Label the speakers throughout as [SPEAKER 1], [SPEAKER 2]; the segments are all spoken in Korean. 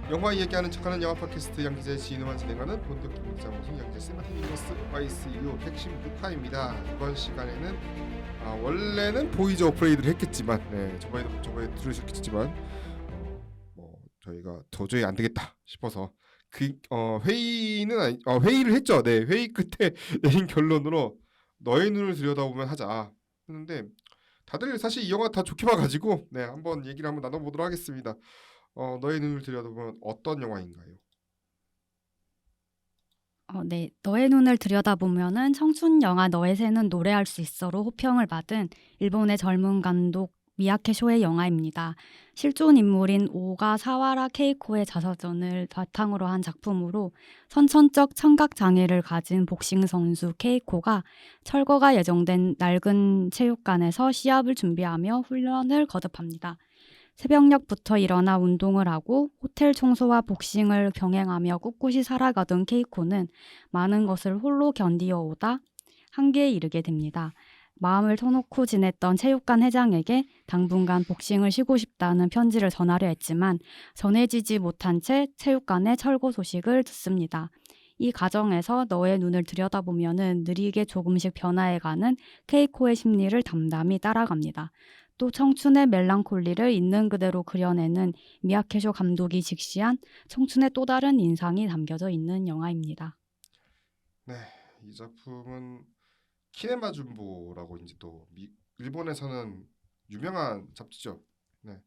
[SPEAKER 1] 영화 이야기하는 척하는 영화 팟캐스트 양기자의 지인으로만 진행하는 본격 기자 방송 양기자 시네마틱 유니버스 YCU 116화입니다. 이번 시간에는 원래는 보이즈 어프레이드를 했겠지만 저번에 들으셨겠지만 저희가 도저히 안 되겠다 싶어서 회의를 했죠. 네, 회의 끝에 내린 결론으로 너의 눈을 들여다보면 하자 했는데 다들 사실 이 영화 다 좋게 봐가지고 한번 얘기를 한번 나눠보도록 하겠습니다. 너의 눈을 들여다보면 어떤 영화인가요?
[SPEAKER 2] 네. 너의 눈을 들여다보면은 청춘 영화 너의 새는 노래할 수 있어로 호평을 받은 일본의 젊은 감독 미야케 쇼의 영화입니다. 실존 인물인 오가 사와라 케이코의 자서전을 바탕으로 한 작품으로 선천적 청각 장애를 가진 복싱 선수 케이코가 철거가 예정된 낡은 체육관에서 시합을 준비하며 훈련을 거듭합니다. 새벽녘부터 일어나 운동을 하고 호텔 청소와 복싱을 병행하며 꿋꿋이 살아가던 케이코는 많은 것을 홀로 견디어 오다 한계에 이르게 됩니다. 마음을 터놓고 지냈던 체육관 회장에게 당분간 복싱을 쉬고 싶다는 편지를 전하려 했지만 전해지지 못한 채 체육관의 철거 소식을 듣습니다. 이 과정에서 너의 눈을 들여다보면은 느리게 조금씩 변화해가는 케이코의 심리를 담담히 따라갑니다. 또 청춘의 멜랑콜리를 있는 그대로 그려내는 미야케쇼 감독이 직시한 청춘의 또 다른 인상이 담겨져 있는 영화입니다.
[SPEAKER 1] 네, 이 작품은 키네마 준보라고 이제 또 일본에서는 유명한 잡지죠. 네,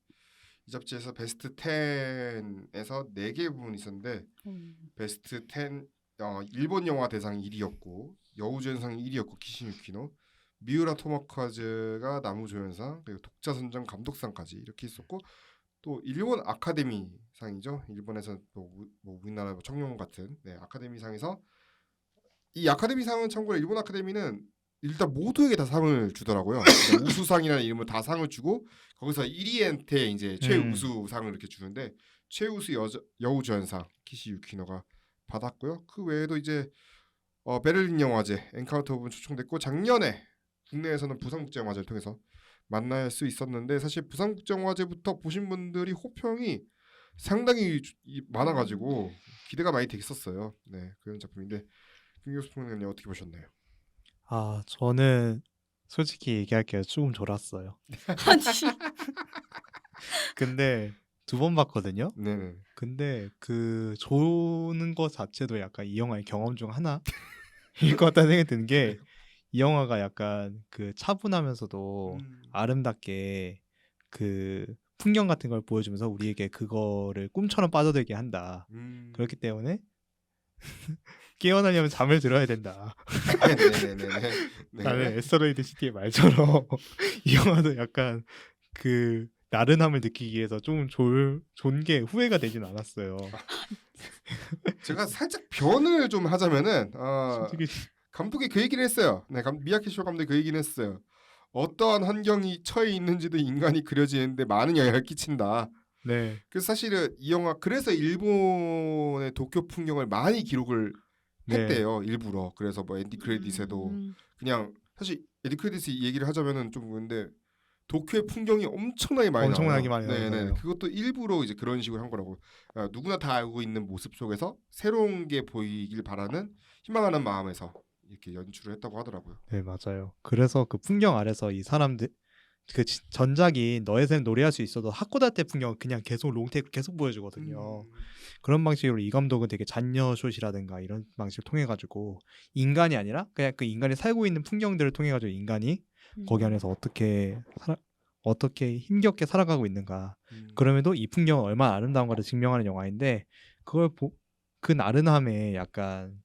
[SPEAKER 1] 이 잡지에서 베스트 10에서 4개 부분이 있었는데 베스트 10 일본 영화 대상 1위였고 여우조연상 1위였고 키시유키노 미우라 토모카즈가 나무조연상 그리고 독자선정 감독상까지 이렇게 있었고 또 일본 아카데미상이죠. 일본에서 우리나라 청룡 같은 아카데미상에서 이 아카데미상은 참고로 일본 아카데미는 일단 모두에게 다 상을 주더라고요. 그러니까 우수상이라는 이름으로 다 상을 주고 거기서 1위한테 이제 최우수상을 이렇게 주는데 최우수 여우조연상 키시유키노가 받았고요. 그 외에도 이제 베를린 영화제 엔카운터 부분 초청됐고 작년에 국내에서는 부산국제영화제를 통해서 만날 수 있었는데 사실 부산국제영화제부터 보신 분들이 호평이 상당히 많아가지고 기대가 많이 됐었어요. 네, 그런 작품인데 김경수 평론가님 어떻게 보셨나요?
[SPEAKER 3] 저는 솔직히 얘기할게요. 조금 졸았어요.
[SPEAKER 2] 아니,
[SPEAKER 3] 근데 2번 봤거든요.
[SPEAKER 1] 네네.
[SPEAKER 3] 근데 그 조는 것 자체도 약간 이 영화의 경험 중 하나일 것 같다는 생각이 든 게 이 영화가 약간 그 차분하면서도 아름답게 그 풍경 같은 걸 보여주면서 우리에게 그거를 꿈처럼 빠져들게 한다. 그렇기 때문에 깨어나려면 잠을 들어야 된다.
[SPEAKER 1] 네네네네.
[SPEAKER 3] 나는 에스터로이드 시티의 말처럼 이 영화도 약간 그 나른함을 느끼기 위해서 좀 존 게 후회가 되진 않았어요.
[SPEAKER 1] 제가 살짝 변을 좀 하자면은
[SPEAKER 3] 솔직히
[SPEAKER 1] 감독이 그 얘기를 했어요. 네, 미야케쇼 감독이 그 얘기를 했어요. 어떠한 환경이 처해 있는지도 인간이 그려지는데 많은 영향을 끼친다.
[SPEAKER 3] 네.
[SPEAKER 1] 그래서 사실은 이 영화 그래서 일본의 도쿄 풍경을 많이 기록을 했대요. 일부러. 그래서 뭐 엔디 크레딧에도 그냥 사실 엔디 크레딧 얘기를 하자면은 좀 그런데 도쿄의 풍경이 엄청나게 많이 나와요. 네네. 그것도 일부러 이제 그런 식으로 한 거라고. 누구나 다 알고 있는 모습 속에서 새로운 게 보이길 바라는 희망하는 마음에서 이렇게 연출을 했다고 하더라고요.
[SPEAKER 3] 네, 맞아요. 그래서 그 풍경 아래서 이 사람들 그 전작이 너의 샘 노래할 수 있어도 하코다테 풍경을 그냥 계속 롱테이크 계속 보여주거든요. 그런 방식으로 이 감독은 되게 잔여숏이라든가 이런 방식을 통해 가지고 인간이 아니라 그냥 그 인간이 살고 있는 풍경들을 통해 가지고 인간이 거기 안에서 어떻게 힘겹게 살아가고 있는가. 그럼에도 이 풍경은 얼마나 아름다운가를 증명하는 영화인데 그 나른함에 약간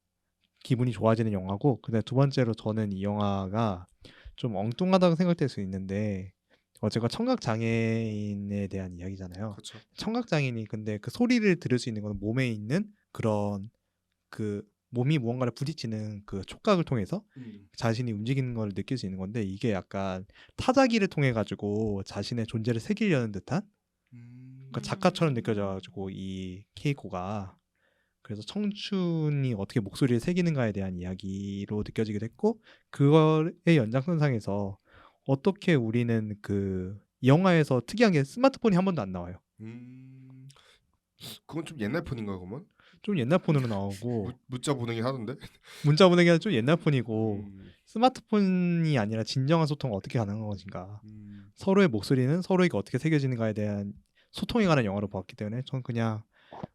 [SPEAKER 3] 기분이 좋아지는 영화고, 근데 2번째로 저는 이 영화가 좀 엉뚱하다고 생각될 수 있는데 제가 청각 장애인에 대한 이야기잖아요.
[SPEAKER 1] 그렇죠.
[SPEAKER 3] 청각 장애인이 근데 그 소리를 들을 수 있는 건 몸에 있는 그런 그 몸이 무언가를 부딪히는 그 촉각을 통해서 자신이 움직이는 걸 느낄 수 있는 건데 이게 약간 타자기를 통해 가지고 자신의 존재를 새기려는 듯한 그러니까 작가처럼 느껴져가지고 이 케이코가 그래서 청춘이 어떻게 목소리를 새기는가에 대한 이야기로 느껴지기도 했고 그거의 연장선상에서 어떻게 우리는 이 영화에서 특이한 게 스마트폰이 한 번도 안 나와요.
[SPEAKER 1] 그건 좀 옛날 폰인가 그러면?
[SPEAKER 3] 좀 옛날 폰으로 나오고
[SPEAKER 1] 문자 보내긴 하던데.
[SPEAKER 3] 문자 보내기는 좀 옛날 폰이고
[SPEAKER 1] 음,
[SPEAKER 3] 스마트폰이 아니라 진정한 소통은 어떻게 가능한 것인가. 서로의 목소리는 서로에게 어떻게 새겨지는가에 대한 소통에 관한 영화로 보았기 때문에 전 그냥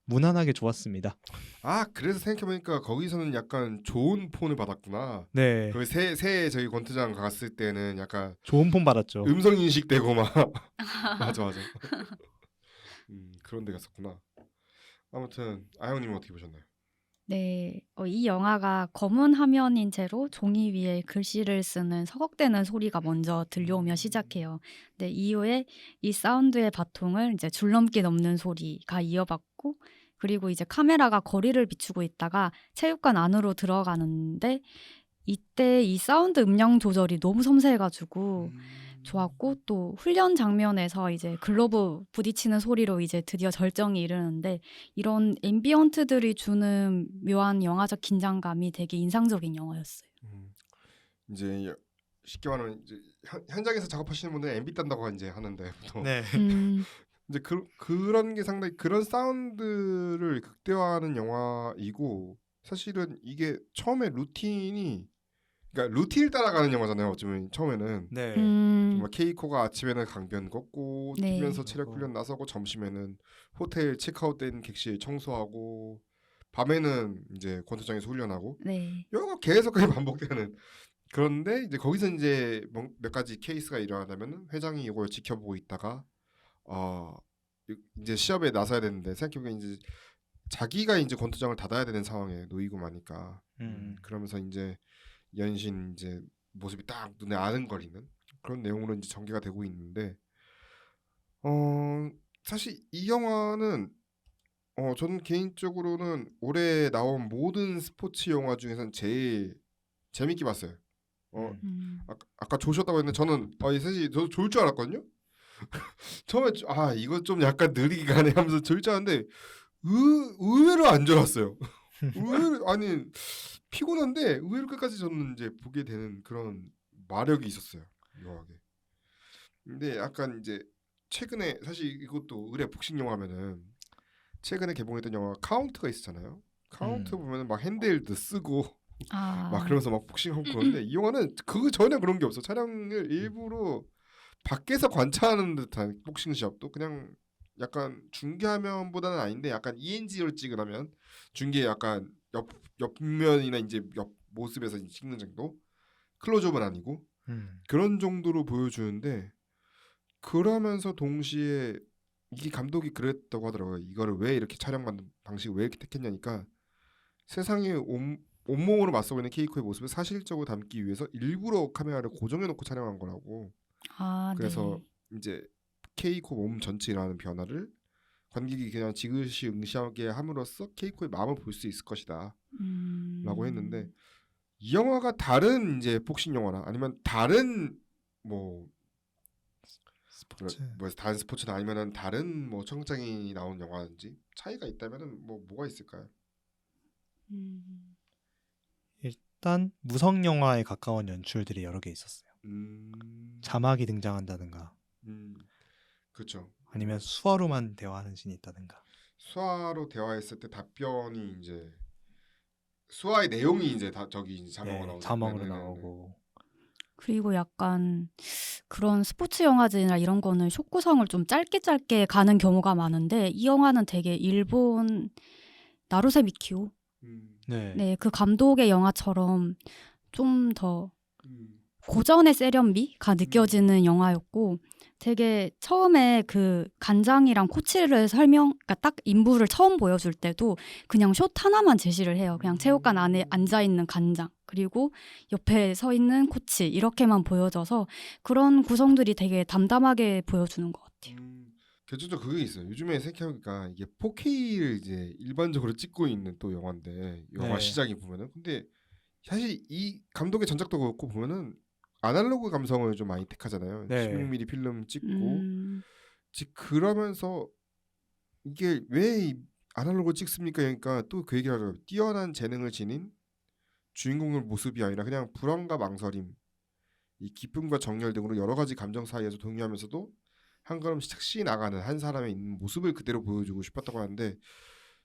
[SPEAKER 3] 무난하게 좋았습니다.
[SPEAKER 1] 아 그래서 생각해보니까 거기서는 약간 좋은 폰을 받았구나.
[SPEAKER 3] 네,
[SPEAKER 1] 새 저희 권투장 갔을 때는 약간
[SPEAKER 3] 좋은 폰 받았죠.
[SPEAKER 1] 음성 인식되고 막 맞아 맞아. 그런 데 갔었구나. 아무튼 아영님은 어떻게 보셨나요?
[SPEAKER 2] 네, 이 영화가 검은 화면인 채로 종이 위에 글씨를 쓰는 서걱대는 소리가 먼저 들려오며 시작해요. 네, 이후에 이 사운드의 바통을 이제 줄넘기 넘는 소리가 이어받고 그리고 이제 카메라가 거리를 비추고 있다가 체육관 안으로 들어가는데 이때 이 사운드 음량 조절이 너무 섬세해가지고 좋았고 또 훈련 장면에서 이제 글러브 부딪히는 소리로 이제 드디어 절정이 이르는데 이런 앰비언트들이 주는 묘한 영화적 긴장감이 되게 인상적인 영화였어요.
[SPEAKER 1] 이제 쉽게 말하면 이제 현장에서 작업하시는 분들 MB 딴다고 이제 하는데 보통
[SPEAKER 3] 네,
[SPEAKER 1] 이제 그런 게 상당히 그런 사운드를 극대화하는 영화이고 사실은 이게 처음에 루틴이 그러니까 루틴을 따라가는 영화잖아요. 어쩌면 처음에는
[SPEAKER 3] 네,
[SPEAKER 1] 정말 케이코가 아침에는 강변 걷고
[SPEAKER 2] 네.
[SPEAKER 1] 뛰면서 체력 훈련 나서고 점심에는 호텔 체크아웃된 객실 청소하고 밤에는 이제 권투장에서 훈련하고
[SPEAKER 2] 네.
[SPEAKER 1] 이거 계속 그게 반복되는 그런데 이제 거기서 이제 몇 가지 케이스가 일어나면 회장이 이걸 지켜보고 있다가 이제 시합에 나서야 되는데 생각해보면 이제 자기가 이제 권투장을 닫아야 되는 상황에 놓이고 마니까 그러면서 이제 연신 이제 모습이 딱 눈에 아른거리는 그런 내용으로 이제 전개가 되고 있는데 사실 이 영화는 저는 개인적으로는 올해 나온 모든 스포츠 영화 중에서는 제일 재밌게 봤어요. 아까 좋으셨다고 했는데 저는 사실 저도 좋을 줄 알았거든요. 처음에 이거 좀 약간 느리게 가네 하면서 좋을 줄 알았는데 의외로 안 좋았어요. 의외로 아니 피곤한데 의외로 끝까지 저는 이제 보게 되는 그런 마력이 있었어요. 묘하게. 근데 약간 이제 최근에 사실 이것도 의뢰 복싱 영화면은 최근에 개봉했던 영화 카운트가 있었잖아요. 카운트 보면은 막 핸드헬드 쓰고 막 그러면서 막 복싱하고 그런데 이 영화는 그거 전혀 그런 게 없어. 촬영을 일부러 밖에서 관찰하는 듯한 복싱 시합도 그냥 약간 중계화면보다는 아닌데 약간 ENG로 찍으라면 중계 약간 옆면이나 이제 옆 모습에서 찍는 정도 클로즈업은 아니고 그런 정도로 보여주는데 그러면서 동시에 이게 감독이 그랬다고 하더라고요. 이거를 왜 이렇게 촬영 방식을 왜 이렇게 택했냐니까 세상에 온몸으로 맞서고 있는 케이코의 모습을 사실적으로 담기 위해서 일부러 카메라를 고정해놓고 촬영한 거라고. 그래서 이제 케이코 몸 전체라는 변화를 관객이 그냥 지그시 응시하게 함으로써 케이코의 마음을 볼 수 있을 것이다 라고 했는데 이 영화가 다른 이제 복싱 영화나 아니면 다른 뭐 다른 스포츠나 아니면은 다른 뭐 청장이 나온 영화든지 차이가 있다면은 뭐가 있을까요?
[SPEAKER 3] 일단 무성 영화에 가까운 연출들이 여러 개 있었어요. 자막이 등장한다든가
[SPEAKER 1] 그렇죠.
[SPEAKER 3] 아니면 수화로만 대화하는 신이 있다든가
[SPEAKER 1] 수화로 대화했을 때 답변이 이제 수화의 내용이 이제 다 저기 이제
[SPEAKER 3] 자막으로 나오고
[SPEAKER 2] 그리고 약간 그런 스포츠 영화들이나 이런 거는 숏 구성을 좀 짧게 가는 경우가 많은데 이 영화는 되게 일본 나루세 미키오 네, 그 감독의 영화처럼 좀 더 고전의 세련미가 느껴지는 영화였고 되게 처음에 그 간장이랑 코치를 그러니까 딱 인물을 처음 보여줄 때도 그냥 숏 하나만 제시를 해요. 그냥 체육관 안에 앉아있는 간장 그리고 옆에 서 있는 코치 이렇게만 보여져서 그런 구성들이 되게 담담하게 보여주는 것 같아요.
[SPEAKER 1] 개인적으로 그게 있어요. 요즘에 생각해보니까 이게 4K를 이제 일반적으로 찍고 있는 또 영화인데 영화 시장이 보면은 근데 사실 이 감독의 전작도 그렇고 보면은 아날로그 감성을 좀 많이 택하잖아요. 16mm 필름 찍고 그러면서 이게 왜 아날로그 찍습니까? 그러니까 또 그 얘기를 하더라고요. 뛰어난 재능을 지닌 주인공의 모습이 아니라 그냥 불안과 망설임, 이 기쁨과 정열 등으로 여러 가지 감정 사이에서 동요하면서도 한 걸음씩 착시 나가는 한 사람의 있는 모습을 그대로 보여주고 싶었다고 하는데,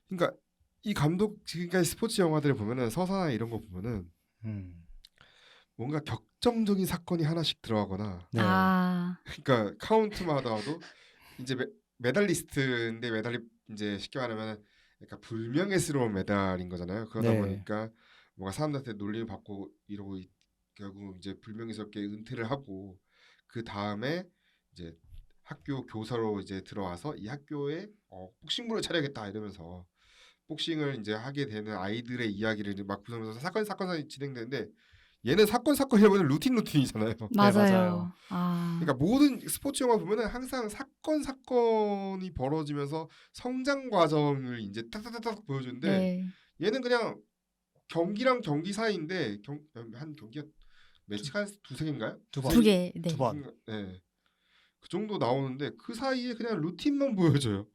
[SPEAKER 1] 그러니까 이 감독 지금까지 스포츠 영화들을 보면은 서사나 이런 거 보면은 뭔가 격정적인 사건이 하나씩 들어가거나,
[SPEAKER 3] 네.
[SPEAKER 2] 아,
[SPEAKER 1] 그러니까 카운트만 하더라도 이제 메달리스트인데 메달이 이제 쉽게 말하면 약간 불명예스러운 메달인 거잖아요. 그러다
[SPEAKER 3] 네.
[SPEAKER 1] 보니까 뭔가 사람들한테 놀림을 받고 이러고 결국 이제 불명예스럽게 은퇴를 하고 그 다음에 이제 학교 교사로 이제 들어와서 이 학교에 복싱부를 차려야겠다 이러면서 복싱을 이제 하게 되는 아이들의 이야기를 이제 막 구성해서 사건이 진행되는데, 얘는 사건이라면 루틴이잖아요.
[SPEAKER 2] 맞아요.
[SPEAKER 3] 맞아요.
[SPEAKER 2] 아,
[SPEAKER 1] 그러니까 모든 스포츠 영화 보면은 항상 사건이 벌어지면서 성장 과정을 이제 탁탁탁탁 보여주는데,
[SPEAKER 2] 네.
[SPEAKER 1] 얘는 그냥 경기랑 경기 사이인데 한 경기가 매치가 한 두세 개인가요?
[SPEAKER 3] 두 번.
[SPEAKER 2] 두 개. 네.
[SPEAKER 3] 두 번.
[SPEAKER 1] 네. 그 정도 나오는데 그 사이에 그냥 루틴만 보여줘요.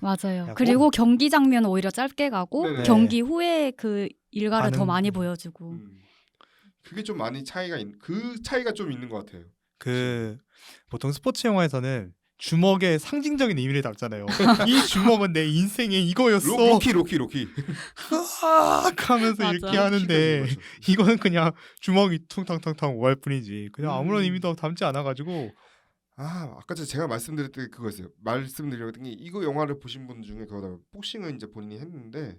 [SPEAKER 2] 맞아요.
[SPEAKER 3] 야,
[SPEAKER 2] 그리고 경기 장면은 오히려 짧게 가고
[SPEAKER 1] 네네.
[SPEAKER 2] 경기 후에 그 일가를 더
[SPEAKER 3] 반응.
[SPEAKER 2] 많이 보여주고.
[SPEAKER 1] 그게 좀 많이 그 차이가 좀 있는 것 같아요.
[SPEAKER 3] 그 보통 스포츠 영화에서는 주먹의 상징적인 의미를 담잖아요. 이 주먹은 내 인생의 이거였어.
[SPEAKER 1] 로키.
[SPEAKER 3] 으악 하면서
[SPEAKER 2] 맞아.
[SPEAKER 3] 이렇게 하는데
[SPEAKER 1] 맞아.
[SPEAKER 3] 이거는 그냥 주먹이 퉁탕탕탕 오할 뿐이지. 그냥 아무런
[SPEAKER 1] 음.
[SPEAKER 3] 의미도 담지 않아가지고.
[SPEAKER 1] 아까 제가 말씀드렸던 게 그거였어요. 말씀드렸던 게 이거 영화를 보신 분 중에 그거다. 복싱을 이제 본인이 했는데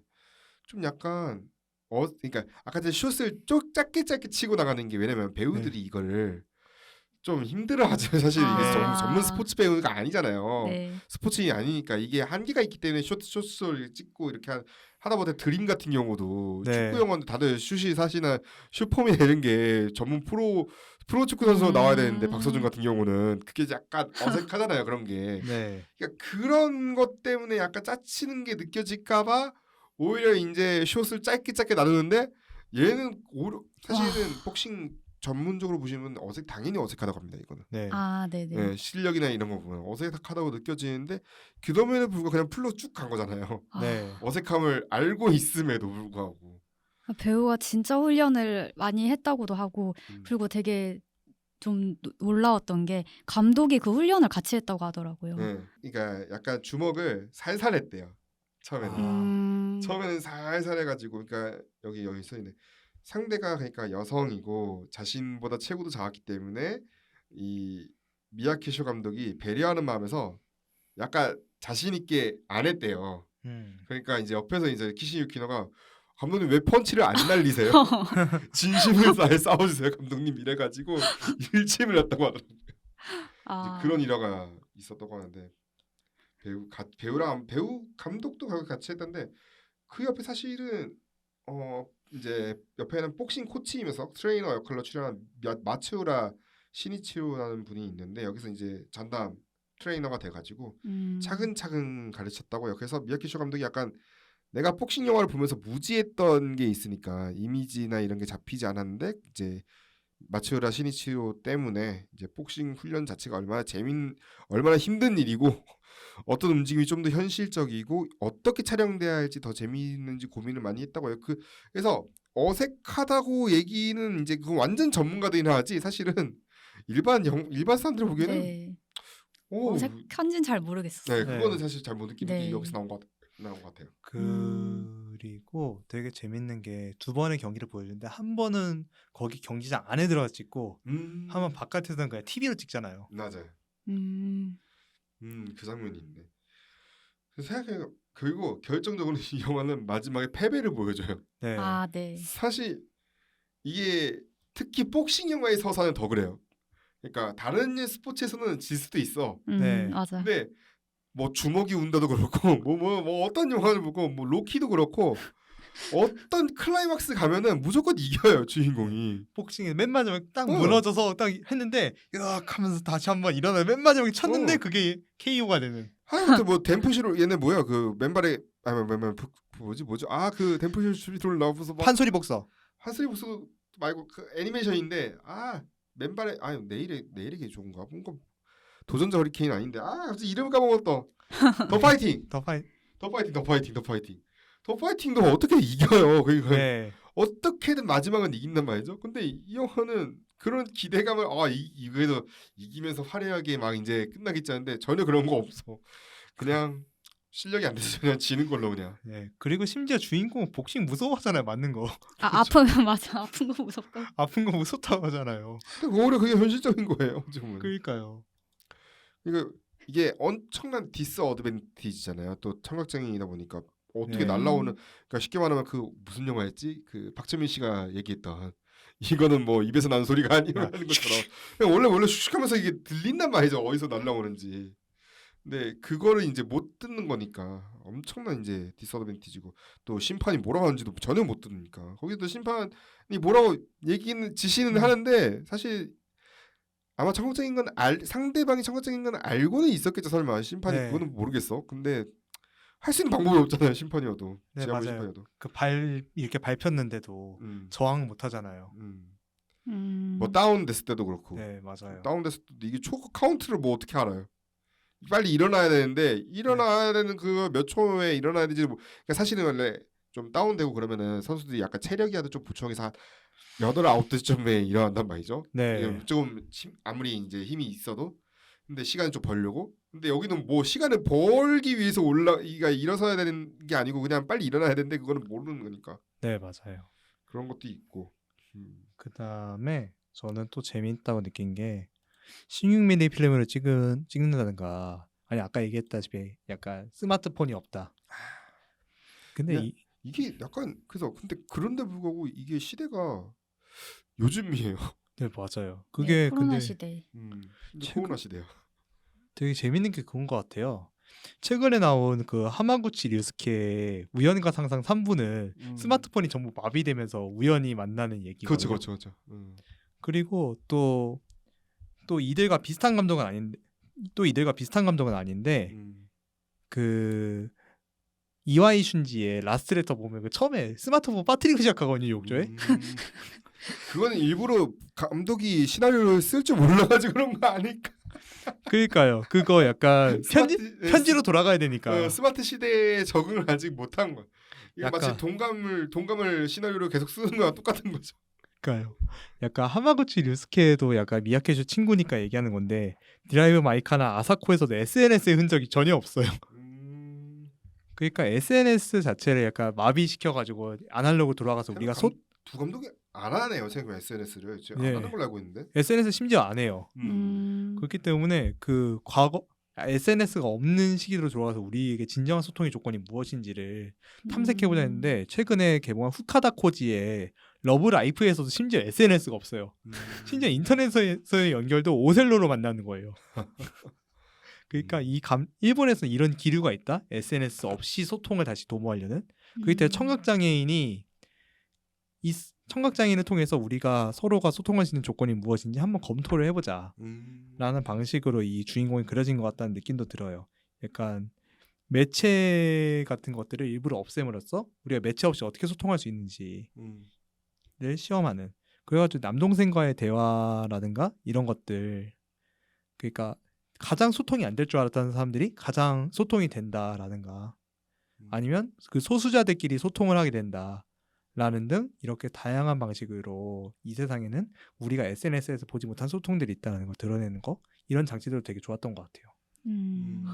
[SPEAKER 1] 좀 약간 그러니까 아까 전에 숏을 짧게 치고 나가는 게, 왜냐면 배우들이 이거를 좀 힘들어하죠. 사실 이게
[SPEAKER 2] 아.
[SPEAKER 1] 전문 스포츠 배우가 아니잖아요.
[SPEAKER 2] 네.
[SPEAKER 1] 스포츠인이 아니니까 이게 한계가 있기 때문에 숏을 찍고 이렇게 하다 보다 드림 같은 경우도
[SPEAKER 3] 네.
[SPEAKER 1] 축구 영화는 다들 슛이 사실은 슛폼이나 이런 게 전문 프로 축구 선수로 나와야 되는데, 박서준 같은 경우는 그게 약간 어색하잖아요. 그런 게.
[SPEAKER 3] 네.
[SPEAKER 1] 그러니까 그런 것 때문에 약간 짜치는 게 느껴질까봐 오히려 이제 숏을 짧게 나누는데, 얘는 사실은 복싱 전문적으로 보시면 당연히 어색하다고 합니다. 이거는.
[SPEAKER 3] 네.
[SPEAKER 2] 아, 네네.
[SPEAKER 1] 네, 실력이나 이런 거 보면 어색하다고 느껴지는데, 그럼에도 불구하고 그냥 풀로 쭉 간 거잖아요.
[SPEAKER 2] 아,
[SPEAKER 3] 네.
[SPEAKER 1] 어색함을 알고 있음에도 불구하고.
[SPEAKER 2] 배우가 진짜 훈련을 많이 했다고도 하고, 그리고 되게 좀 놀라웠던 게 감독이 그 훈련을 같이 했다고 하더라고요.
[SPEAKER 1] 네, 그러니까 약간 주먹을 살살 했대요. 처음에는.
[SPEAKER 3] 아.
[SPEAKER 1] 처음에는 살살 해가지고, 그러니까 여기 써 있네. 상대가 그러니까 여성이고 자신보다 체구도 작았기 때문에 이 미야케쇼 감독이 배려하는 마음에서 약간 자신 있게 안 했대요. 그러니까 이제 옆에서 이제 키시 유키노가 감독님 왜 펀치를 안 날리세요? 진심을 다해 싸워주세요 감독님 이래가지고 일침을 했다고 하더라고요.
[SPEAKER 2] 아,
[SPEAKER 1] 이제 그런 일화가 있었다고 하는데, 배우 감독도 같이 했던데, 그 옆에 사실은 이제 옆에는 복싱 코치이면서 트레이너 역할로 출연한 마츠우라 시니치로라는 분이 있는데, 여기서 이제 전담 트레이너가 돼가지고 차근차근 가르쳤다고 해요. 그래서 미야키쇼 감독이 약간 내가 복싱 영화를 보면서 무지했던 게 있으니까 이미지나 이런 게 잡히지 않았는데, 이제 마츠우라 시니치로 때문에 이제 복싱 훈련 자체가 얼마나 힘든 일이고 어떤 움직임이 좀 더 현실적이고 어떻게 촬영돼야 할지 더 재미있는지 고민을 많이 했다고 해요. 그래서 어색하다고 얘기는 이제 그건 완전 전문가들이나 하지, 사실은 일반 사람들 보기에는
[SPEAKER 2] 네.
[SPEAKER 1] 오,
[SPEAKER 2] 어색한지는 잘 모르겠어요.
[SPEAKER 1] 네, 그거는 사실 잘 못 느끼는 게
[SPEAKER 2] 네.
[SPEAKER 1] 여기서 나온 것 같아요.
[SPEAKER 3] 그리고 되게 재밌는 게 두 번의 경기를 보여주는데, 한 번은 거기 경기장 안에 들어가 찍고 한 번 바깥에서는 그냥 TV로 찍잖아요.
[SPEAKER 1] 맞아요.
[SPEAKER 2] 음,
[SPEAKER 1] 그 장면이 있네. 그래서 생각해, 그리고 결정적으로 이 영화는 마지막에 패배를 보여줘요.
[SPEAKER 3] 네.
[SPEAKER 2] 아, 네.
[SPEAKER 1] 사실 이게 특히 복싱 영화의 서사는 더 그래요. 그러니까 다른 스포츠에서는 질 수도 있어.
[SPEAKER 3] 네.
[SPEAKER 2] 맞아.
[SPEAKER 1] 근데 뭐 주먹이 운다도 그렇고 뭐 어떤 영화를 보고 뭐 로키도 그렇고 어떤 클라이막스 가면은 무조건 이겨요 주인공이.
[SPEAKER 3] 복싱에 맨 마지막에 딱
[SPEAKER 1] 어.
[SPEAKER 3] 무너져서 딱 했는데 으악 하면서 다시 한번 일어나 맨 마지막에 쳤는데
[SPEAKER 1] 어.
[SPEAKER 3] 그게 KO가 되는.
[SPEAKER 1] 하여튼 뭐 덴푸시로 얘네 뭐야 그 맨발에 뭐죠? 그 덴푸시로 나와서 막
[SPEAKER 3] 판소리 복서.
[SPEAKER 1] 한스리 복수 말고 그 애니메이션인데, 맨발에 내일에게 좋은가? 뭔가 도전자 허리케인 아닌데, 갑자기 이름 까먹었다. 더 파이팅. 더 파이팅도 어떻게 이겨요? 그러니까
[SPEAKER 3] 네.
[SPEAKER 1] 어떻게든 마지막은 이긴단 말이죠. 근데 이 영화는 그런 기대감을 이거에도 이기면서 화려하게 막 이제 끝나겠지 하는데 전혀 그런 거 없어. 그냥 실력이 안 돼서 그냥 지는 걸로 그냥.
[SPEAKER 3] 네. 그리고 심지어 주인공은 복싱 무서워하잖아요. 맞는 거.
[SPEAKER 2] 아픈 맞아. 아픈 거 무섭다.
[SPEAKER 3] 아픈 거 무섭다고 하잖아요.
[SPEAKER 1] 근데 오히려 그게 현실적인 거예요. 어떻게 보면.
[SPEAKER 3] 그러니까요.
[SPEAKER 1] 그러니까 이게 엄청난 디스어드밴티지잖아요. 또 청각장애인이다 보니까 어떻게
[SPEAKER 3] 네.
[SPEAKER 1] 날라오는 그러니까 쉽게 말하면 그 무슨 영화였지? 그 박철민 씨가 얘기했던 이거는 뭐 입에서 나는 소리가 아니라는 것처럼 그냥 원래 슉슉하면서 이게 들린단 말이죠. 어디서 날라오는지. 근데 그거를 이제 못 듣는 거니까 엄청난 이제 디스어드밴티지고 또 심판이 뭐라고 하는지도 전혀 못 들으니까 거기도 심판이 뭐라고 얘기는 지시는 하는데 사실 아마 청각적인 건 상대방이 청각적인 건 알고는 있었겠죠 설마 심판이
[SPEAKER 3] 네.
[SPEAKER 1] 그거는 모르겠어. 근데 할 수 있는 방법이 없잖아요 심판이어도
[SPEAKER 3] 네,
[SPEAKER 1] 지하고
[SPEAKER 3] 맞아요.
[SPEAKER 1] 심판이어도.
[SPEAKER 3] 그 발 이렇게 밟혔는데도 저항 못 하잖아요.
[SPEAKER 1] 뭐 다운 됐을 때도 그렇고.
[SPEAKER 3] 네, 맞아요.
[SPEAKER 1] 다운 됐을 때도 이게 초크 카운트를 뭐 어떻게 알아요? 빨리 일어나야 되는데 일어나야 되는 그 몇 초에 일어나야 되지 뭐. 그러니까 사실은 원래 좀 다운되고 그러면은 선수들이 약간 체력이라도 좀 보충해서 한 8, 9대쯤에 일어난단 말이죠.
[SPEAKER 3] 네.
[SPEAKER 1] 조금 아무리 이제 힘이 있어도 근데 시간을 좀 벌려고. 근데 여기는 뭐 시간을 벌기 위해서 이가 일어서야 되는 게 아니고 그냥 빨리 일어나야 되는데 그거는 모르는 거니까.
[SPEAKER 3] 네, 맞아요.
[SPEAKER 1] 그런 것도 있고.
[SPEAKER 3] 그다음에 저는 또 재미있다고 느낀 게 16mm 필름으로 찍는다든가 아니 아까 얘기했다시피 약간 스마트폰이 없다. 근데
[SPEAKER 1] 네. 이게 약간 그래서 근데 그런데 불구하고 이게 시대가 요즘이에요.
[SPEAKER 3] 네, 맞아요. 그게
[SPEAKER 2] 코로나
[SPEAKER 3] 근데
[SPEAKER 2] 시대.
[SPEAKER 1] 코로나 시대야.
[SPEAKER 3] 되게 재밌는 게 그건 것 같아요. 최근에 나온 그 하마구치 류스케의 우연과 상상 3부는 스마트폰이 전부 마비되면서 우연히 만나는 얘기거든요.
[SPEAKER 1] 그렇죠.
[SPEAKER 3] 그리고 또 이들과 비슷한 감독은 아닌데 그 이와이 슌지의 라스트 레터 보면 그 처음에 스마트폰 빠뜨리고 시작하거든요, 욕조에.
[SPEAKER 1] 그거는 일부러 감독이 시나리오를 쓸 줄 몰라가지고 그런 거 아닐까?
[SPEAKER 3] 그러니까요. 그거 약간 편지로 돌아가야 되니까.
[SPEAKER 1] 스마트 시대에 적응을 아직 못한 거야. 이게
[SPEAKER 3] 약간-
[SPEAKER 1] 마치 동감을 시나리오로 계속 쓰는 거랑 똑같은 거죠.
[SPEAKER 3] 그러니까요. 약간 하마구치 류스케도 약간 미야케슈 친구니까 얘기하는 건데 드라이브 마이카나 아사코에서도 SNS의 흔적이 전혀 없어요. 그러니까 SNS 자체를 약간 마비시켜가지고 아날로그 돌아가서 우리가
[SPEAKER 1] 두 감독이 안 하네요. 생각 SNS를 지금
[SPEAKER 3] 네.
[SPEAKER 1] 안 하는 걸로 알고 있는데.
[SPEAKER 3] SNS 심지어 안 해요. 그렇기 때문에 그 과거 SNS가 없는 시기로 돌아가서 우리에게 진정한 소통의 조건이 무엇인지를 탐색해보자 했는데 최근에 개봉한 후카다 코지의 러브 라이프에서도 심지어 SNS가 없어요. 심지어 인터넷에서의 연결도 오셀로로 만나는 거예요. 그러니까 일본에서 이런 기류가 있다. SNS 없이 소통을 다시 도모하려는. 그때 때문에 청각장애인을 통해서 우리가 서로가 소통할 수 있는 조건이 무엇인지 한번 검토를 해보자 라는 방식으로 이 주인공이 그려진 것 같다는 느낌도 들어요. 약간 매체 같은 것들을 일부러 없앰으로써 우리가 매체 없이 어떻게 소통할 수 있는지를 시험하는. 그래가지고 남동생과의 대화라든가 이런 것들, 그러니까 가장 소통이 안 될 줄 알았던 사람들이 가장 소통이 된다라든가 아니면 그 소수자들끼리 소통을 하게 된다 라는 등 이렇게 다양한 방식으로 이 세상에는 우리가 SNS에서 보지 못한 소통들이 있다는 걸 드러내는 거, 이런 장치들도 되게 좋았던 것 같아요.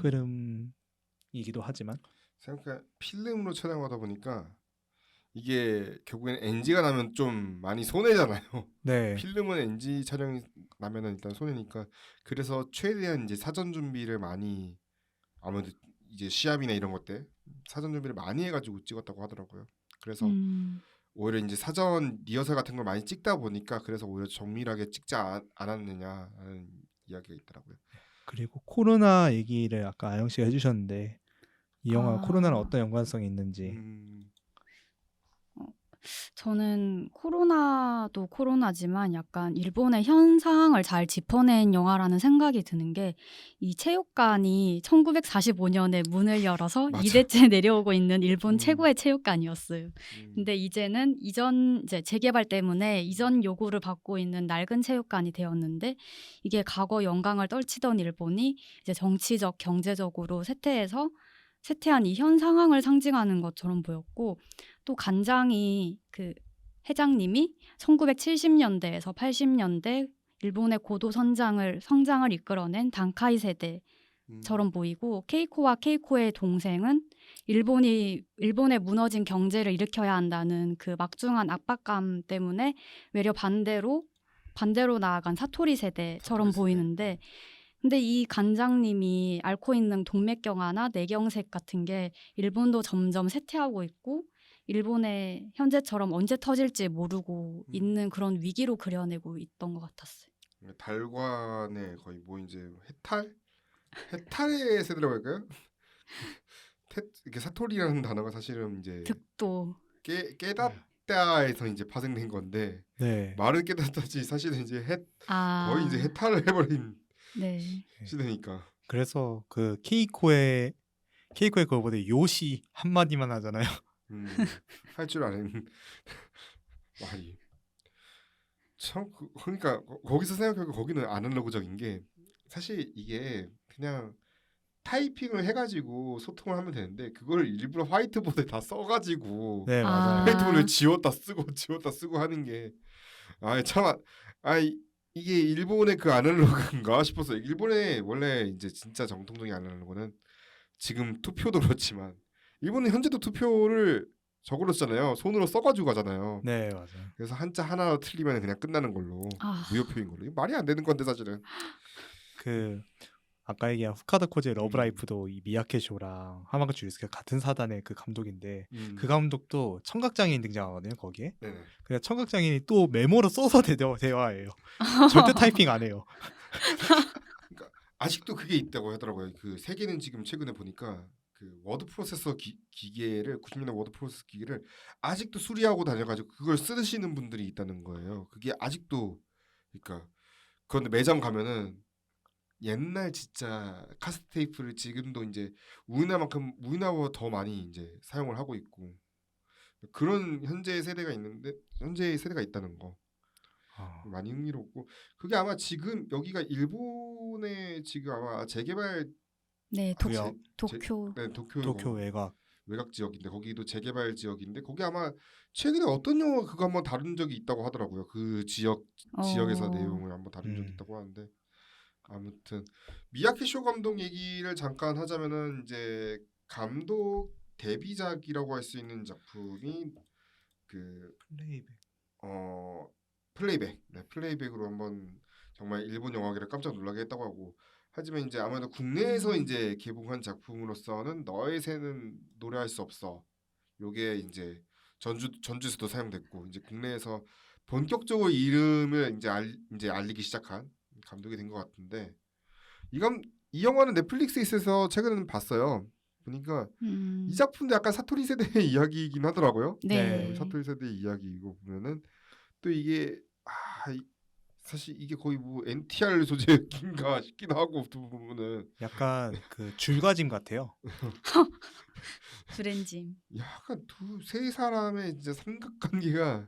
[SPEAKER 3] 흐름이기도 하지만
[SPEAKER 1] 생각해 필름으로 촬영하다 보니까 이게 결국엔 NG가 나면 좀 많이 손해잖아요.
[SPEAKER 3] 네.
[SPEAKER 1] 필름은 NG 촬영이 나면은 일단 손해니까 그래서 최대한 이제 사전 준비를 많이 아무래도 이제 시합이나 이런 것 때 사전 준비를 많이 해가지고 찍었다고 하더라고요. 그래서 오히려 이제 사전 리허설 같은 걸 많이 찍다 보니까 그래서 오히려 정밀하게 찍지 않았느냐라는 이야기가 있더라고요.
[SPEAKER 3] 그리고 코로나 얘기를 아까 아영 씨가 해주셨는데 이 영화가 코로나랑 어떤 연관성이 있는지.
[SPEAKER 2] 저는 코로나도 코로나지만 약간 일본의 현 상황을 잘 짚어낸 영화라는 생각이 드는 게 이 체육관이 1945년에 문을 열어서
[SPEAKER 1] 맞아.
[SPEAKER 2] 2대째 내려오고 있는 일본 최고의 체육관이었어요. 근데 이제는 이제 재개발 때문에 이전 요구를 받고 있는 낡은 체육관이 되었는데 이게 과거 영광을 떨치던 일본이 이제 정치적, 경제적으로 쇠퇴한 이 현 상황을 상징하는 것처럼 보였고 또 간장이 그 회장님이 1970년대에서 80년대 일본의 고도 성장을 이끌어낸 단카이 세대처럼 보이고 케이코와 케이코의 동생은 일본의 무너진 경제를 일으켜야 한다는 그 막중한 압박감 때문에 외려 반대로 나아간 사토리 세대처럼 보이는데 근데 이 간장님이 앓고 있는 동맥경화나 뇌경색 같은 게 일본도 점점 쇠퇴하고 있고 일본의 현재처럼 언제 터질지 모르고 있는 그런 위기로 그려내고 있던 것 같았어요.
[SPEAKER 1] 달관의 거의 뭐 이제 해탈의 세대라고 할까요? 이게 사토리라는 단어가 사실은 이제
[SPEAKER 2] 득도.
[SPEAKER 1] 깨닫다에서 이제 파생된 건데
[SPEAKER 3] 네.
[SPEAKER 1] 말을 깨닫다지 사실은 이제
[SPEAKER 2] 아,
[SPEAKER 1] 거의 이제 해탈을 해버린
[SPEAKER 2] 네.
[SPEAKER 1] 시대니까.
[SPEAKER 3] 그래서 그 케이코의 그거보다 요시 한 마디만 하잖아요.
[SPEAKER 1] 할 줄 아는 말이 참 그러니까 거기서 생각해보면 거기는 아날로그적인 게 사실 이게 그냥 타이핑을 해가지고 소통을 하면 되는데 그걸 일부러 화이트보드에 다 써가지고
[SPEAKER 3] 네,
[SPEAKER 2] 아.
[SPEAKER 3] 맞아요.
[SPEAKER 1] 화이트보드를 지웠다 쓰고 하는 게 이게 일본의 그 아날로그인가 싶었어요. 일본의 원래 이제 진짜 정통적인 아날로그는 지금 투표도 그렇지만 일본은 현재도 투표를 저걸로 쓰잖아요. 손으로 써가지고 하잖아요.
[SPEAKER 3] 네, 맞아요.
[SPEAKER 1] 그래서 한자 하나 틀리면 그냥 끝나는 걸로 무효표인 걸로. 이거 말이 안 되는 건데 사실은.
[SPEAKER 3] 그 아까 얘기한 후카다 코지의 러브라이프도 이 미야케 쇼랑 하마구치 유스케가 같은 사단의 그 감독인데 그 감독도 청각장애인 등장하거든요 거기에.
[SPEAKER 1] 네네.
[SPEAKER 3] 그냥 청각장애인이 또 메모로 써서 대화해요. 절대 타이핑 안 해요.
[SPEAKER 1] 그러니까 아직도 그게 있다고 하더라고요. 그 세계는 지금 최근에 보니까 그 워드 프로세서 기계를 90년대 워드 프로세서 기계를 아직도 수리하고 다녀가지고 그걸 쓰시는 분들이 있다는 거예요. 그게 아직도 그러니까 그런데 매장 가면은 옛날 진짜 카세트 테이프를 지금도 이제 우리나라보다 더 많이 이제 사용을 하고 있고 그런 현재 세대가 있다는 거 많이 흥미롭고 그게 아마 지금 여기가 일본의 지금 아마 재개발
[SPEAKER 2] 네,
[SPEAKER 3] 구역.
[SPEAKER 2] 도쿄.
[SPEAKER 1] 네,
[SPEAKER 3] 도쿄 외곽.
[SPEAKER 1] 외곽 지역인데 거기도 재개발 지역인데 거기 아마 최근에 어떤 영화 그거 한번 다룬 적이 있다고 하더라고요. 그 지역에서 내용을 한번 다룬 적이 있다고 하는데 아무튼 미야케 쇼 감독 얘기를 잠깐 하자면은 이제 감독 데뷔작이라고 할 수 있는 작품이 그 플레이백. 네, 플레이백으로 한번 정말 일본 영화계를 깜짝 놀라게 했다고 하고 하지만 이제 아무래도 국내에서 이제 개봉한 작품으로서는 너의 새는 노래할 수 없어. 요게 이제 전주에서도 사용됐고 이제 국내에서 본격적으로 이름을 이제 알리기 시작한 감독이 된 것 같은데 이 영화는 넷플릭스에 있어서 최근에 봤어요. 보니까 이 작품도 약간 사토리 세대의 이야기이긴 하더라고요.
[SPEAKER 2] 네.
[SPEAKER 1] 사토리 세대의 이야기이고 보면은 또 이게 사실 이게 거의 뭐 NTR 소재인가 싶기도 하고 두 부분은
[SPEAKER 3] 약간 그 줄과짐 같아요.
[SPEAKER 2] 브랜짐.
[SPEAKER 1] 약간 세 사람의 이제 삼각관계가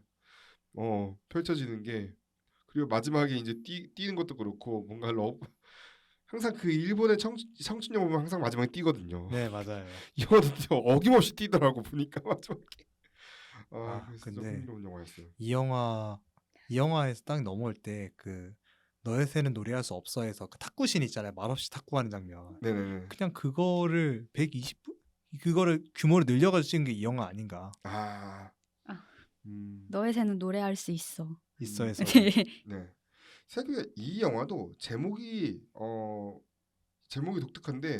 [SPEAKER 1] 펼쳐지는 게 그리고 마지막에 이제 뛰는 것도 그렇고 뭔가 항상 그 일본의 청춘 영화 보면 항상 마지막에 뛰거든요.
[SPEAKER 3] 네, 맞아요.
[SPEAKER 1] 이 영화도 어김없이 뛰더라고 보니까 마지막에. 그래서 좀
[SPEAKER 3] 근데
[SPEAKER 1] 흥미로운 영화였어요.
[SPEAKER 3] 이 영화에서 딱 넘어올 때 그 너의 새는 노래할 수 없어에서 그 탁구신 있잖아요. 말없이 탁구하는 장면.
[SPEAKER 1] 네네네.
[SPEAKER 3] 그냥 그거를 120분 그거를 규모를 늘려가지고 찍은 게 이 영화 아닌가.
[SPEAKER 2] 너의 새는 노래할 수 있어.
[SPEAKER 3] 있어에서.
[SPEAKER 1] 네. 사실 이 영화도 제목이 독특한데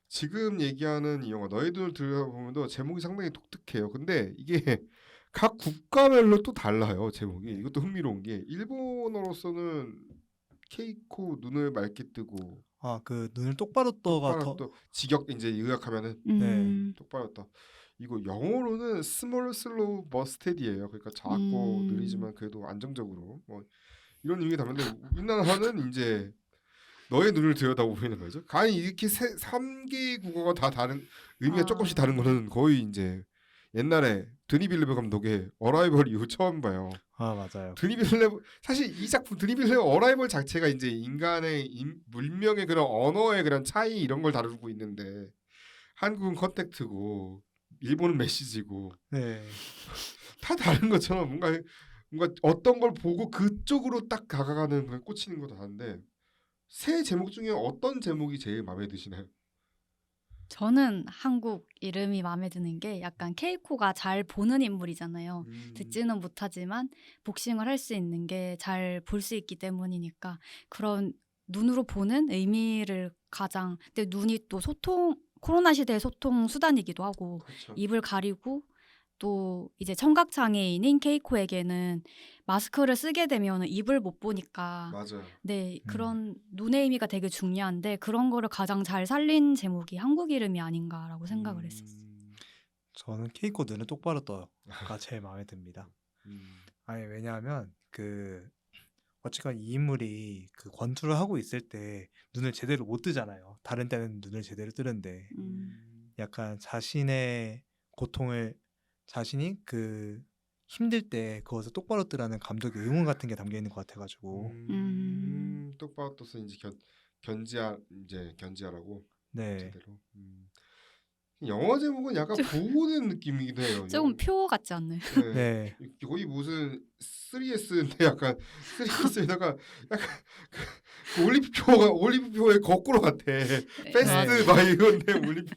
[SPEAKER 1] 지금 얘기하는 이 영화 너의 눈을 들여다보면도 제목이 상당히 독특해요. 근데 이게 각 국가별로 또 달라요. 제목이. 이것도 흥미로운 게 일본어로서는 케이코 눈을 맑게 뜨고
[SPEAKER 3] 그 눈을 똑바로 떠가
[SPEAKER 1] 또 직역 이제 요약하면은
[SPEAKER 3] 네.
[SPEAKER 1] 똑바로 떠. 이거 영어로는 스몰 슬로우 머스테디예요. 그러니까 작고 느리지만 그래도 안정적으로 뭐 이런 의미가 담는데 우리나라는 이제 너의 눈을 들여다보는 거죠. 아니 이렇게 3개의 국어가 다 다른 의미가 조금씩 다른 거는 거의 이제 옛날에 드니 빌레브 감독의 어라이벌 이후 처음 봐요.
[SPEAKER 3] 맞아요.
[SPEAKER 1] 드니 빌레브 사실 이 작품 드니 빌레브 어라이벌 자체가 이제 인간의 문명의 그런 언어의 그런 차이 이런 걸 다루고 있는데 한국은 컨택트고 일본은 메시지고
[SPEAKER 3] 네.
[SPEAKER 1] 다 다른 것처럼 뭔가 어떤 걸 보고 그쪽으로 딱 다가가는 걸 꽂히는 거 다른데 세 제목 중에 어떤 제목이 제일 마음에 드시나요?
[SPEAKER 2] 저는 한국 이름이 마음에 드는 게 약간 케이코가 잘 보는 인물이잖아요. 듣지는 못하지만 복싱을 할 수 있는 게 잘 볼 수 있기 때문이니까 그런 눈으로 보는 의미를 가장 근데 눈이 또 코로나 시대의 소통 수단이기도 하고
[SPEAKER 1] 그렇죠.
[SPEAKER 2] 입을 가리고 또 이제 청각 장애인인 케이코에게는 마스크를 쓰게 되면 입을 못 보니까
[SPEAKER 1] 맞아요.
[SPEAKER 2] 네, 그런 눈의 의미가 되게 중요한데 그런 거를 가장 잘 살린 제목이 한국 이름이 아닌가라고 생각을 했었어요.
[SPEAKER 3] 저는 케이코 눈을 똑바로 떠요가 제일 마음에 듭니다.
[SPEAKER 1] 음.
[SPEAKER 3] 아니 왜냐하면 어쨌건 이 인물이 그 권투를 하고 있을 때 눈을 제대로 못 뜨잖아요. 다른 때는 눈을 제대로 뜨는데 약간 자신의 고통을 자신이 그 힘들 때 그것을 똑바로 뜨라는 감독의 응원 같은 게 담겨 있는 것 같아가지고
[SPEAKER 1] 똑바로 떠서 이제 견지하라고
[SPEAKER 3] 네.
[SPEAKER 1] 제대로. 영화 제목은 약간 보호된 느낌이기도 해요.
[SPEAKER 2] 조금 표 같지 않나요?
[SPEAKER 3] 네.
[SPEAKER 1] 거의 무슨 3S인데 약간 3S에다가 약간 그 올리브표의 거꾸로 같아. 패스트 막 이건데 올리브.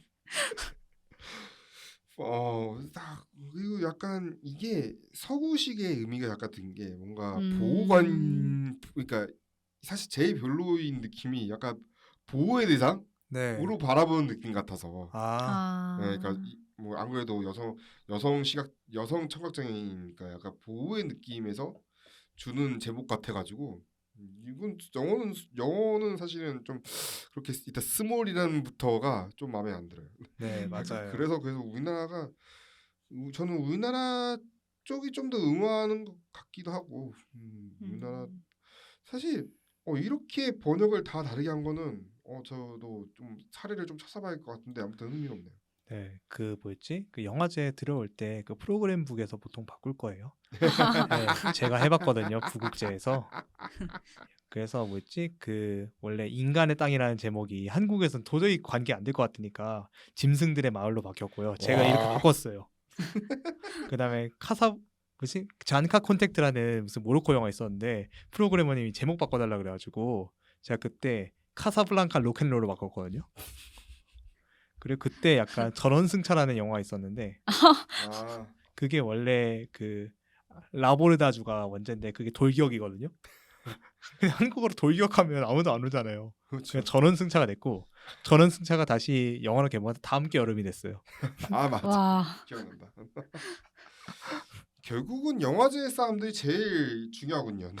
[SPEAKER 1] 딱 그리고 약간 이게 서구식의 의미가 약간 든 게 뭔가 보호관 그러니까 사실 제일 별로인 느낌이 약간 보호의 대상으로
[SPEAKER 3] 네.
[SPEAKER 1] 바라보는 느낌 같아서.
[SPEAKER 3] 아,
[SPEAKER 1] 네, 그러니까 뭐 안 그래도 여성 청각장애인이니까 약간 보호의 느낌에서 주는 제목 같아가지고 이건 영어는 사실은 좀 그렇게 일단 스몰이라는부터가 좀 마음에 안 들어요.
[SPEAKER 3] 네,
[SPEAKER 1] 약간
[SPEAKER 3] 맞아요.
[SPEAKER 1] 그래서 우리나라가 저는 우리나라 쪽이 좀 더 응원하는 것 같기도 하고 우리나라 사실 이렇게 번역을 다 다르게 한 거는 저도 좀 사례를 좀 찾아봐야 할 것 같은데 아무튼 흥미롭네요.
[SPEAKER 3] 네, 그 뭐였지? 그 영화제 들어올 때 그 프로그램북에서 보통 바꿀 거예요. 네, 제가 해봤거든요, 부국제에서. 그래서 뭐였지? 그 원래 인간의 땅이라는 제목이 한국에서는 도저히 관계 안 될 것 같으니까 짐승들의 마을로 바뀌었고요. 제가
[SPEAKER 1] 와.
[SPEAKER 3] 이렇게 바꿨어요. 그다음에 잔카 콘택트라는 무슨 모로코 영화 있었는데 프로그래머님이 제목 바꿔달라 그래가지고 제가 그때 카사블랑카 로켓롤로 바꿨거든요. 그리고 그때 약간 전원승차라는 영화 있었는데
[SPEAKER 1] 아,
[SPEAKER 3] 그게 원래 그 라보르다주가 원제인데 그게 돌기억이거든요. 그냥 한국어로 돌기억하면 아무도 안 오잖아요.
[SPEAKER 1] 그렇죠.
[SPEAKER 3] 그냥 전원승차가 됐고 전원승차가 다시 영화로 개봉해서 다음 게 여름이 됐어요.
[SPEAKER 1] 아 맞아.
[SPEAKER 2] 와.
[SPEAKER 1] 기억난다. 결국은 영화제 싸움들이 제일 중요하군요.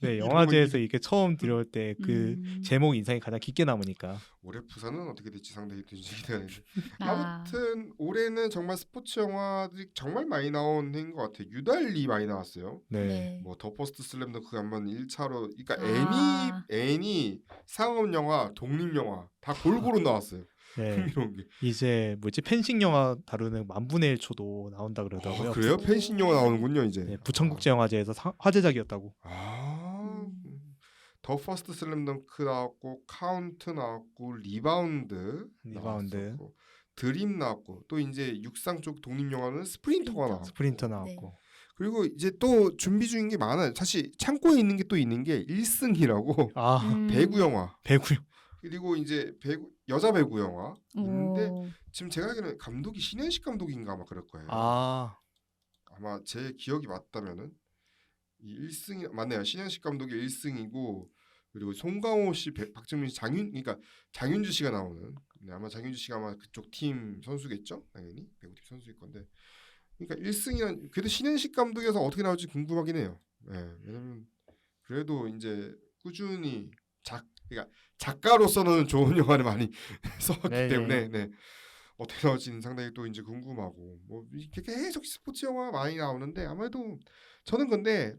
[SPEAKER 3] 네,
[SPEAKER 1] 이름은
[SPEAKER 3] 영화제에서 이게 처음 들어올 때 그 제목 인상이 가장 깊게 남으니까.
[SPEAKER 1] 올해 부산은 어떻게 될지 상당히 기대가 되는데
[SPEAKER 2] 아.
[SPEAKER 1] 아무튼 올해는 정말 스포츠 영화들이 정말 많이 나온 해인 것 같아요. 유달리 많이 나왔어요.
[SPEAKER 3] 네.
[SPEAKER 1] 뭐 더 퍼스트 슬램덩크 한번 1차로 그러니까
[SPEAKER 2] 아.
[SPEAKER 1] 애니 상업 영화, 독립 영화 다 골고루 나왔어요.
[SPEAKER 3] 네.
[SPEAKER 1] 흥미로운 게.
[SPEAKER 3] 이제 뭐지 펜싱 영화 다루는 만분의 1초도 나온다 그러더라고요.
[SPEAKER 1] 그래요? 펜싱 영화 나오는군요 이제.
[SPEAKER 3] 네, 부천국제영화제에서 화제작이었다고.
[SPEAKER 1] 더 퍼스트 슬램덩크 나왔고 카운트 나왔고 리바운드 나왔었고 드림 나왔고 또 이제 육상 쪽 독립 영화는 스프린터가 나왔고
[SPEAKER 3] 스프린터 나왔고.
[SPEAKER 1] 그리고 이제 또 준비 중인 게 많아요. 사실 창고에 있는 게 또 있는 게 1승이라고 배구 영화.
[SPEAKER 3] 배구요.
[SPEAKER 1] 그리고 이제 여자 배구 영화 있는데
[SPEAKER 2] 오.
[SPEAKER 1] 지금 제가 알기로는 감독이 신현식 감독인가 아마 그럴 거예요. 아마 제 기억이 맞다면은 이 1승이 맞네요. 신현식 감독이 1승이고 그리고 송강호 씨, 박정민 씨, 그러니까 장윤주 씨가 나오는. 네, 아마 장윤주 씨가 아마 그쪽 팀 선수겠죠. 당연히 배구팀 선수일 건데. 그러니까 1승이란 그래도 신현식 감독이어서 어떻게 나올지 궁금하긴 해요. 네, 왜냐면 그래도 이제 꾸준히 그러니까 작가로서는 좋은 영화를 많이 썼기 때문에 네. 어떻게 나올지는 상당히 또 이제 궁금하고 뭐 이렇게 계속 스포츠 영화 많이 나오는데 아무래도 저는 근데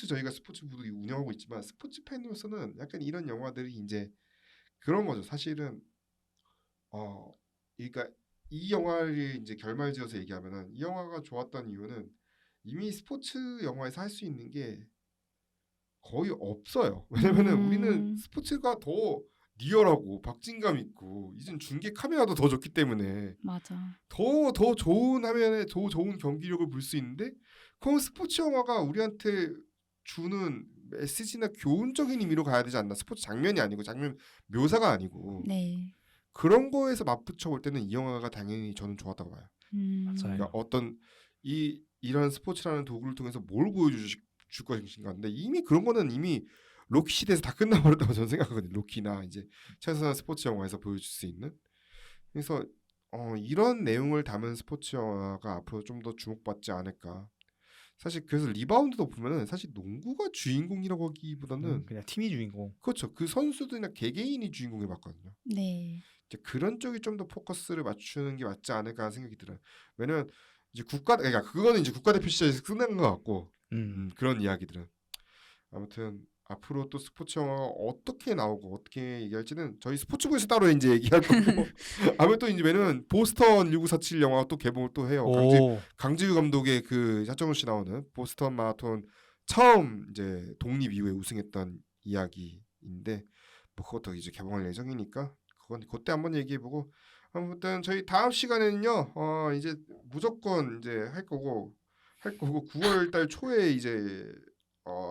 [SPEAKER 1] 저희가 스포츠 부도 운영하고 있지만 스포츠 팬으로서는 약간 이런 영화들이 이제 그런 거죠. 사실은 그러니까 이 영화를 이제 결말지어서 얘기하면은 이 영화가 좋았던 이유는 이미 스포츠 영화에서 할 수 있는 게 거의 없어요. 왜냐면은 우리는 스포츠가 더 리얼하고 박진감 있고 이젠 중계 카메라도 더 좋기 때문에
[SPEAKER 2] 맞아.
[SPEAKER 1] 더 좋은 화면에 더 좋은 경기력을 볼 수 있는데 그럼 스포츠 영화가 우리한테 주는 메시지나 교훈적인 의미로 가야 되지 않나? 스포츠 장면이 아니고 장면 묘사가 아니고
[SPEAKER 2] 네.
[SPEAKER 1] 그런 거에서 맞붙여 볼 때는 이 영화가 당연히 저는 좋았다고 봐요.
[SPEAKER 3] 맞아요.
[SPEAKER 1] 그러니까 어떤 이런 스포츠라는 도구를 통해서 뭘 보여줄 것인가. 근데 이미 그런 거는 이미 로키 시대에서 다 끝나버렸다고 저는 생각하거든요. 로키나 이제 최소한 스포츠 영화에서 보여줄 수 있는. 그래서 이런 내용을 담은 스포츠 영화가 앞으로 좀 더 주목받지 않을까. 사실 그래서 리바운드도 보면은 사실 농구가 주인공이라고 하기보다는
[SPEAKER 3] 그냥 팀이 주인공.
[SPEAKER 1] 그렇죠. 그 선수들이나 개개인이 주인공이 맞거든요.
[SPEAKER 2] 네.
[SPEAKER 1] 이제 그런 쪽이 좀 더 포커스를 맞추는 게 맞지 않을까 하는 생각이 들어요. 왜냐면 이제 그러니까 그거는 이제 국가대표 시절에서 끝난 것 같고 그런 이야기들은 아무튼 앞으로 또 스포츠 영화가 어떻게 나오고 어떻게 얘기할지는 저희 스포츠부에서 따로 이제 얘기할 거고 아무튼 이제 왜냐면 보스턴 1947 영화가 또 개봉을 또 해요.
[SPEAKER 3] 오.
[SPEAKER 1] 강지우 감독의 그 차정우 씨 나오는 보스턴 마라톤 처음 이제 독립 이후에 우승했던 이야기인데 뭐 그것도 이제 개봉할 예정이니까 그건 그때 한번 얘기해보고 아무튼 저희 다음 시간에는요 이제 무조건 이제 할 거고 9월달 초에 이제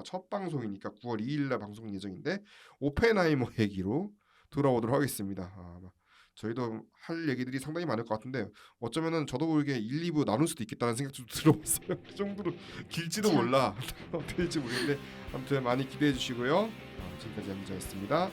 [SPEAKER 1] 첫 방송이니까 9월 2일날 방송 예정인데 오펜하이머 얘기로 돌아오도록 하겠습니다. 아마 저희도 할 얘기들이 상당히 많을 것 같은데 어쩌면은 저도 모르게 1, 2부 나눌 수도 있겠다는 생각도 들어봤어요. 그 정도로 길지도
[SPEAKER 2] 참.
[SPEAKER 1] 몰라 어떻게 될지 모르겠는데 아무튼 많이 기대해 주시고요. 지금까지 안기자였습니다.